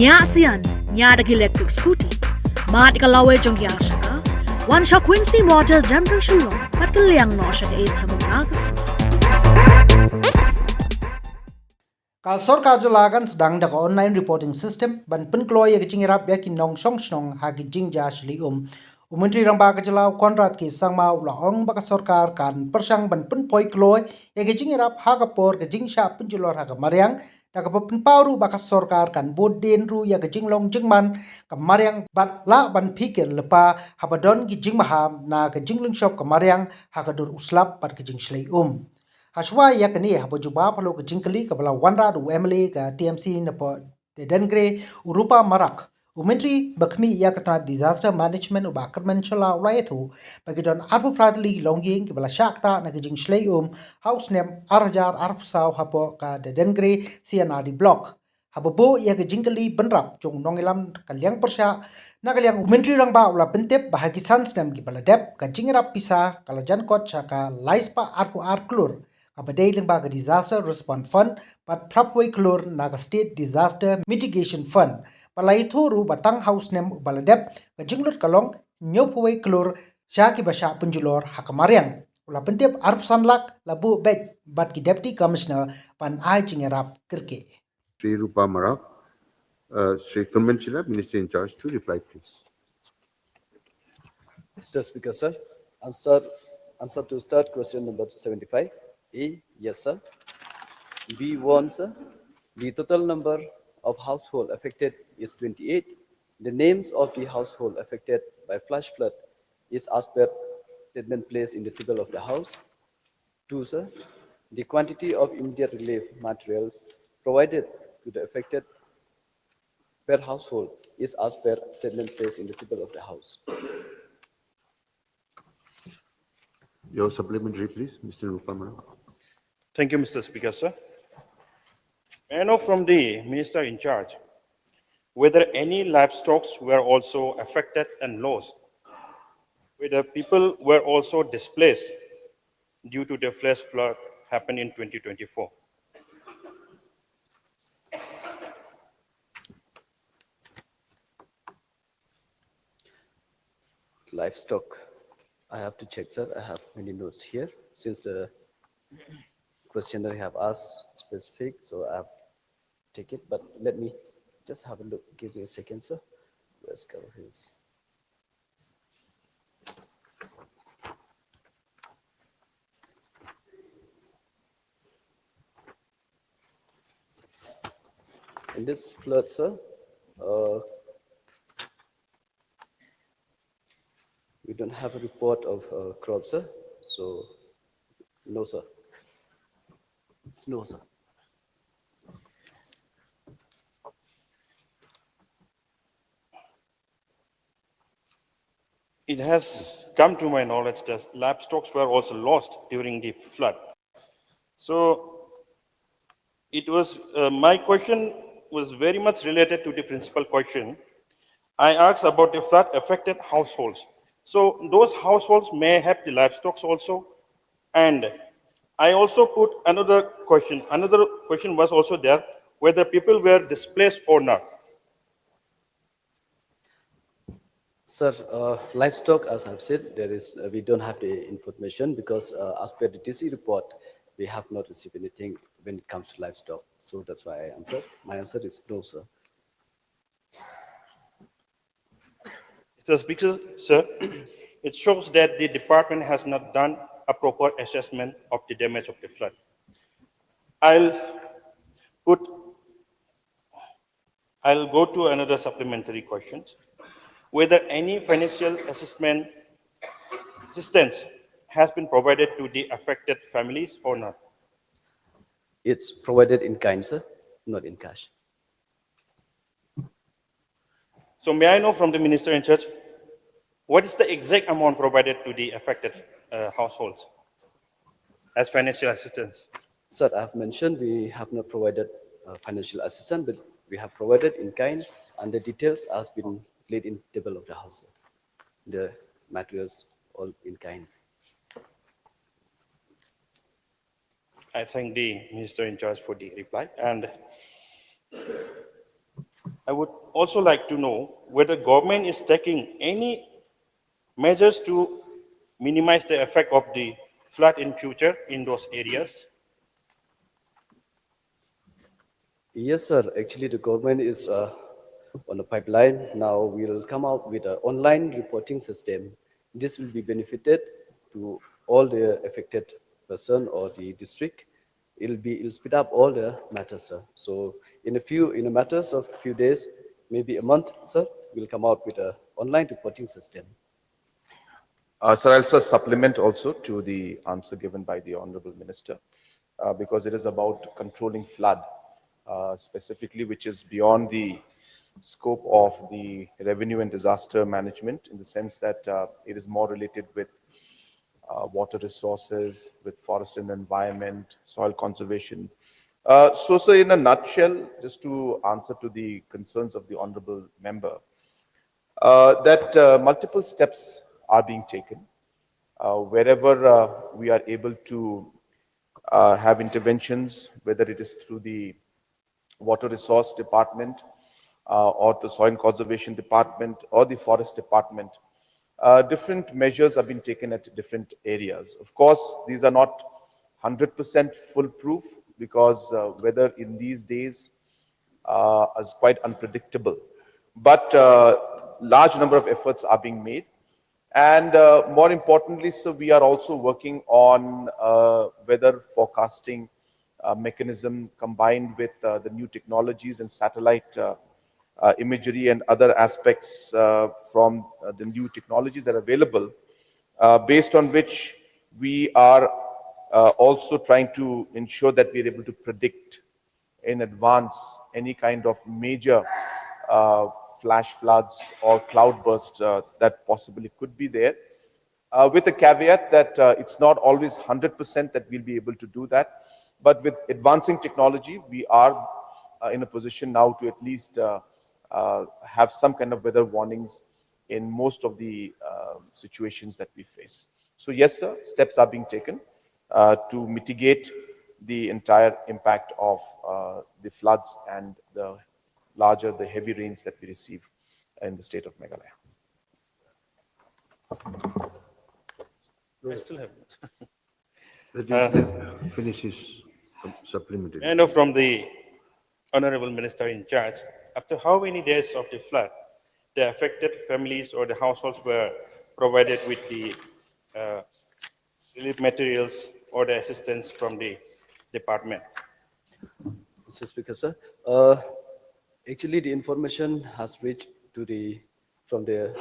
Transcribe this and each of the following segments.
Nya ASEAN, nya dagi electric scooty. Mat ikalawe jong shaka. One shot Quincy Waters Damping Shillong. Pat kaliang no shaka 8 hamukagas. Ka Sorkar julagan Sdang da online reporting system ban Pynlut ya Ïarap ya ki nong shong ha ki Jingshlei Menteri rangba ka jalau kontrat ki sangma laong ba ka Sorkar kan persang ban poi Klur ya ki Ïarap ha ka por ka Jingsha penjulor ha ka Mariang da ka pauru ba ka Sorkar kan bodden ru ya ka Jinglong Jingman ka Mariang bat la ban pikir lepa habadon ki Jingmaham na ka Jingling shop ka Mariang ha ka dur uslap bat ka Jingshlei Hashwa ya kani habo juba palo ke jingkali ke bala wanra du MLA ke TMC na po de dengre urupa marak. Menteri bakmi ya katana disaster management uba kermen chala rayatu bagi don arpu pratli longging ke bala syakta na ke Jingshlei house nem arjar arpusau hapo ke de dengre CNRD block. Habo bo ya ke jingkali benrap jong nongilam kaliang persya na kaliang menteri rangba ula bentep bahagi Snem ki bala dep ke Ïarap pisah kala jankot chaka laispa arpu Klur. Abadai limbaga disaster response fund pat prapway Klur naga state disaster mitigation fund palai thoru batang house nem baladep ka jinglut kalong nyopway Klur syaki basha penjulor hakamariang ula pentip arpsanlak labu bet bat ki deputy commissioner pan ai Ïarap kirke Sri Rupa Marak, Sri Conventional Minister in charge to reply, please. Mr. Speaker, sir, answer to start question number 75. A, yes, sir. B1, sir. The total number of households affected is 28. The names of the household affected by flash flood is as per statement placed in the table of the house. 2, sir. The quantity of immediate relief materials provided to the affected per household is as per statement placed in the table of the house. Your supplementary, please, Mr. Rupa Marak. Thank you, Mr. Speaker, sir. May I know from the Minister in charge whether any livestock were also affected and lost, whether people were also displaced due to the flash flood happened in 2024. Livestock, I have to check, sir. I have many notes here since the questioner have asked specific, so I have to take it. But let me just have a look. Give me a second, sir. Where's Khubor Hills? In this flood, sir, we don't have a report of crops, sir. So, no, sir. It's no, sir. It has come to my knowledge that livestock were also lost during the flood. So it was, my question was very much related to the principal question. I asked about the flood affected households. So those households may have the livestock also. And I also put another question. Another question was also there, whether people were displaced or not. Sir, livestock, as I've said, there is we don't have the information because as per the TC report, we have not received anything when it comes to livestock. So that's why I answered. My answer is no, sir. Mr. Speaker, sir, it shows that the department has not done a proper assessment of the damage of the flood. I'll go to another supplementary questions. Whether any financial assistance has been provided to the affected families or not? It's provided in kind, sir, not in cash. So may I know from the Minister in charge, what is the exact amount provided to the affected households as financial assistance? Sir, I have mentioned we have not provided financial assistance, but we have provided in kind, and the details has been laid in table of the house. The materials all in kinds. I thank the Minister in charge for the reply. And I would also like to know whether government is taking any measures to minimize the effect of the flood in future in those areas. Yes, sir. Actually, the government is on a pipeline. Now we'll come out with an online reporting system. This will be benefited to all the affected person or the district. It'll speed up all the matters, sir. So in a matters of few days, maybe a month, sir, we'll come out with an online reporting system. Sir, I'll just supplement also to the answer given by the Honorable Minister, because it is about controlling flood, specifically, which is beyond the scope of the revenue and disaster management, in the sense that it is more related with water resources, with forest and environment, soil conservation. So in a nutshell, just to answer to the concerns of the Honorable Member, that multiple steps are being taken. Wherever we are able to have interventions, whether it is through the Water Resource Department or the Soil Conservation Department or the Forest Department, different measures have been taken at different areas. Of course, these are not 100% foolproof, because weather in these days is quite unpredictable. But large number of efforts are being made. And more importantly, so we are also working on weather forecasting mechanism combined with the new technologies and satellite imagery and other aspects from the new technologies that are available, based on which we are also trying to ensure that we are able to predict in advance any kind of major flash floods or cloudbursts that possibly could be there, with a caveat that it's not always 100% that we'll be able to do that. But with advancing technology, we are in a position now to at least have some kind of weather warnings in most of the situations that we face. So yes, sir, steps are being taken to mitigate the entire impact of the floods and the heavy rains that we receive in the state of Meghalaya. I still have Let him finish his supplementary. I know from the Honorable Minister in charge, after how many days of the flood, the affected families or the households were provided with the relief materials or the assistance from the department? Mr. Speaker, sir. Actually, the information has reached from the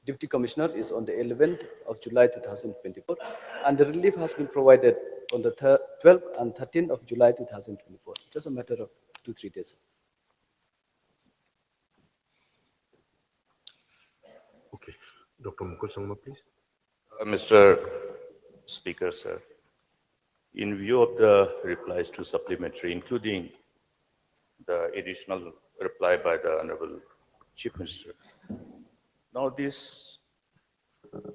Deputy Commissioner is on the 11th of July 2024, and the relief has been provided on the 12th and 13th of July 2024. Just a matter of 2-3 days. Okay. Dr. Mukul Sangma, please. Mr. Speaker, sir, in view of the replies to supplementary, including the additional reply by the Honorable Chief Minister, now this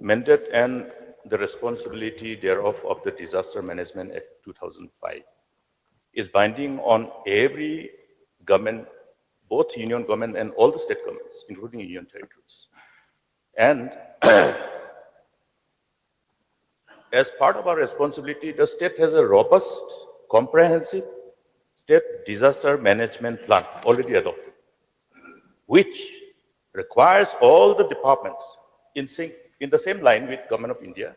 mandate and the responsibility thereof of the Disaster Management Act 2005 is binding on every government, both union government and all the state governments, including union territories. And as part of our responsibility, the state has a robust, comprehensive state disaster management plan already adopted, which requires all the departments in the same line with Government of India.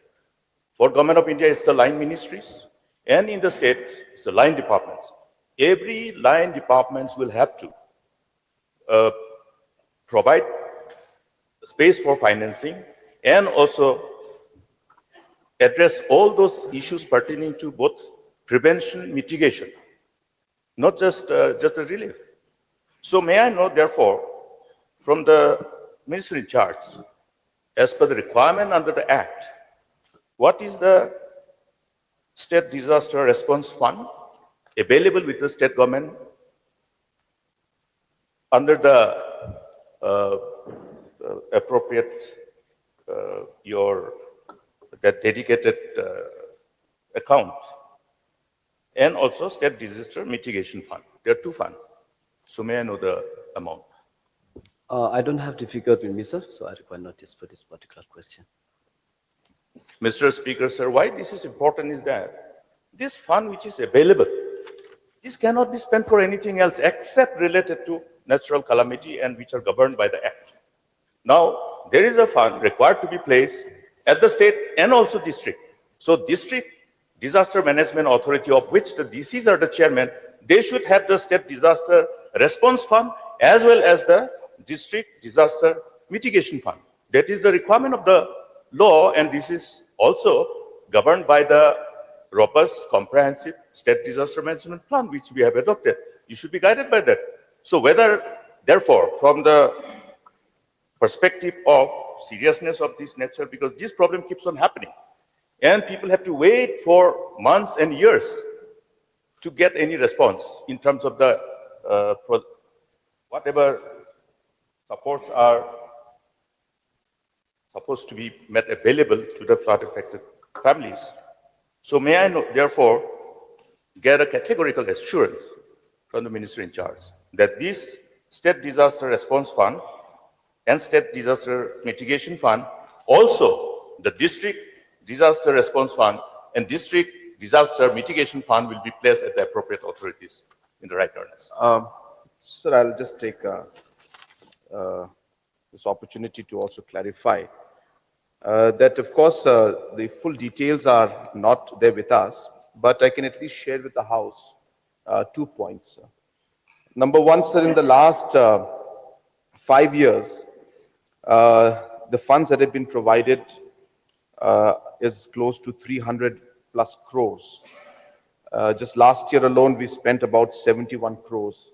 For Government of India, it's the line ministries, and in the states, it's the line departments. Every line departments will have to provide space for financing and also address all those issues pertaining to both prevention, mitigation, not just the relief. So may I know, therefore, from the Minister in charge, as per the requirement under the Act, what is the State Disaster Response Fund available with the state government under the appropriate, that dedicated account, and also State Disaster Mitigation Fund. There are two funds. So may I know the amount? I don't have the figure with me, sir, so I require notice for this particular question. Mr. Speaker, sir, why this is important is that this fund which is available, this cannot be spent for anything else except related to natural calamity and which are governed by the Act. Now, there is a fund required to be placed at the state and also district. So district disaster management authority, of which the DCs are the chairman, they should have the state disaster response fund as well as the district disaster mitigation fund. That is the requirement of the law, and this is also governed by the robust, comprehensive state disaster management plan which we have adopted. You should be guided by that. So whether, therefore, from the perspective of seriousness of this nature, because this problem keeps on happening, and people have to wait for months and years to get any response in terms of the whatever supports are supposed to be made available to the flood-affected families. So may I, therefore, get a categorical assurance from the minister in charge that this State Disaster Response Fund and State Disaster Mitigation Fund, also the District Disaster Response Fund and District Disaster Mitigation Fund will be placed at the appropriate authorities in the right earnest. Sir, I'll just take this opportunity to also clarify that, of course, the full details are not there with us, but I can at least share with the House 2 points. Number one, sir, in the last 5 years, the funds that have been provided is close to 300 plus crores. Just last year alone, we spent about 71 crores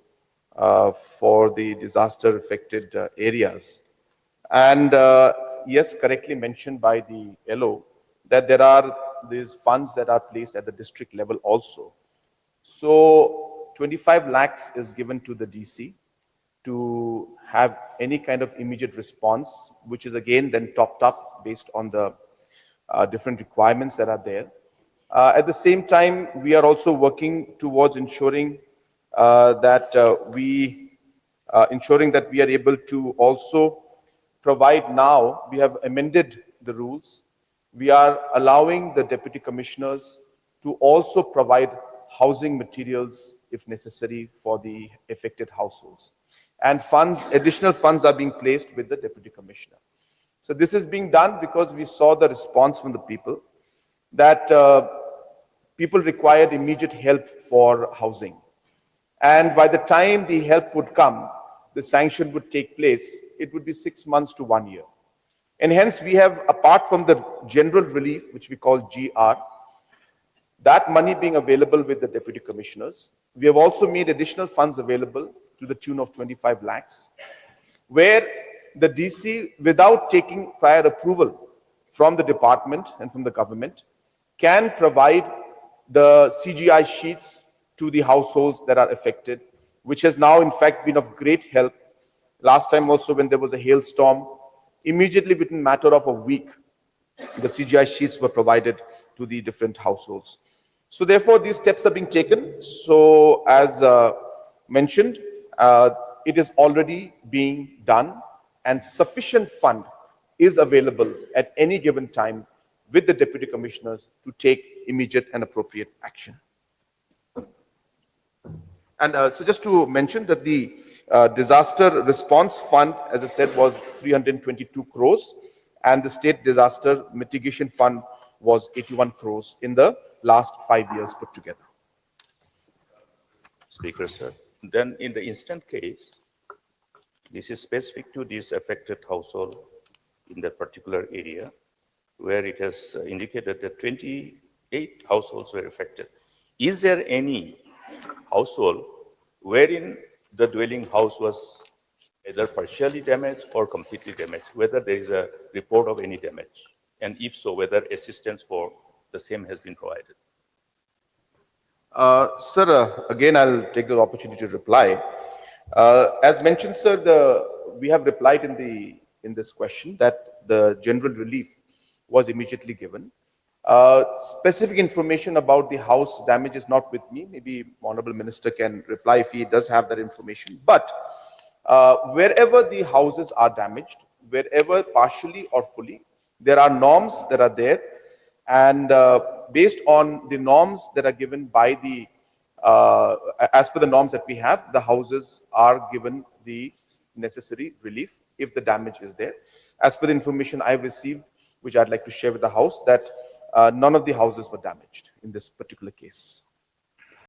for the disaster affected areas. And yes, correctly mentioned by the LO that there are these funds that are placed at the district level also. So 25 lakhs is given to the DC to have any kind of immediate response, which is again then topped up based on the different requirements that are there. At the same time, we are also working towards ensuring that we are able to also provide now. We have amended the rules. We are allowing the deputy commissioners to also provide housing materials if necessary for the affected households. And funds, additional funds are being placed with the deputy commissioner. So this is being done because we saw the response from the people that people required immediate help for housing. And by the time the help would come, the sanction would take place, it would be 6 months to 1 year. And hence we have, apart from the general relief, which we call GR, that money being available with the deputy commissioners, we have also made additional funds available to the tune of 25 lakhs, where the DC, without taking prior approval from the department and from the government, can provide the CGI sheets to the households that are affected, which has now in fact been of great help. Last time also when there was a hailstorm, immediately within a matter of a week, the CGI sheets were provided to the different households. So therefore these steps are being taken. So as mentioned, it is already being done, and sufficient fund is available at any given time with the deputy commissioners to take immediate and appropriate action. And so just to mention that the disaster response fund, as I said, was 322 crores, and the state disaster mitigation fund was 81 crores in the last 5 years put together. Speaker, sir. Then in the instant case, this is specific to this affected household in that particular area, where it has indicated that 28 households were affected. Is there any household wherein the dwelling house was either partially damaged or completely damaged, whether there is a report of any damage? And if so, whether assistance for the same has been provided? Sir, again, I'll take the opportunity to reply. As mentioned, sir, we have replied in this question that the general relief was immediately given. Specific information about the house damage is not with me. Maybe Honorable Minister can reply if he does have that information. But wherever the houses are damaged, wherever partially or fully, there are norms that are there. And based on the norms that are given by the, as per the norms that we have, the houses are given the necessary relief if the damage is there. As per the information I've received, which I'd like to share with the House, that none of the houses were damaged in this particular case.